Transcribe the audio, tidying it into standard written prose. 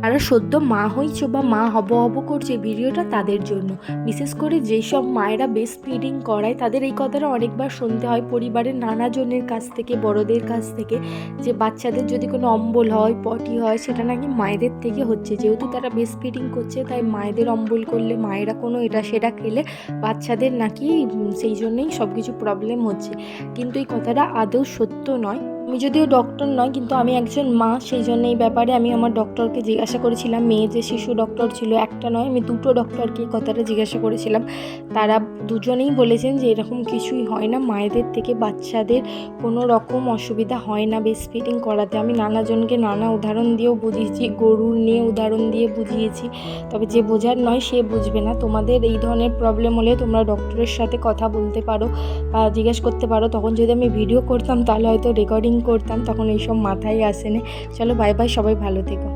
যারা সদ্য মা হয়েছে বা মা হব হব করছে ভিডিওটা তাদের জন্য, বিশেষ করে যেই সব মায়েরা ব্রেস্ট ফিডিং করায় তাদের এই কথাটা অনেকবার শুনতে হয় পরিবারের নানাজনের কাছ থেকে, বড়দের কাছ থেকে, যে বাচ্চাদের যদি কোনো অম্বল হয়, পটি হয়, সেটা নাকি মায়েদের থেকে হচ্ছে। যেহেতু তারা ব্রেস্ট ফিডিং করছে তাই মায়েদের অম্বল করলে, মায়েরা কোনো এটা সেটা খেলে বাচ্চাদের নাকি সেই জন্যই সব কিছু প্রবলেম হচ্ছে। কিন্তু এই কথাটা আদৌ সত্য নয়। আমি যদিও ডক্টর নয়, কিন্তু আমি একজন মা, সেই জন্য এই ব্যাপারে আমি আমার ডক্টরকে জিজ্ঞাসা করেছিলাম। মেয়ে যে শিশু ডক্টর ছিল, একটা নয়, আমি দুটো ডক্টরকে এই কথাটা জিজ্ঞাসা করেছিলাম। তারা দুজনেই বলেছেন যে এরকম কিছুই হয় না, মায়েদের থেকে বাচ্চাদের কোনো রকম অসুবিধা হয় না ব্রেস্ট ফিডিং করাতে। আমি নানাজনকে নানা উদাহরণ দিয়েও বুঝিয়েছি, গরুর নিয়ে উদাহরণ দিয়ে বুঝিয়েছি, তবে যে বোঝার নয় সে বুঝবে না। তোমাদের এই ধরনের প্রবলেম হলে তোমরা ডক্টরের সাথে কথা বলতে পারো বা জিজ্ঞেস করতে পারো। তখন যদি আমি ভিডিও করতাম তাহলে হয়তো রেকর্ডিং করতাম, তখন এইসব মাথায় আসেনি। চলো বাই বাই, সবাই ভালো থেকো।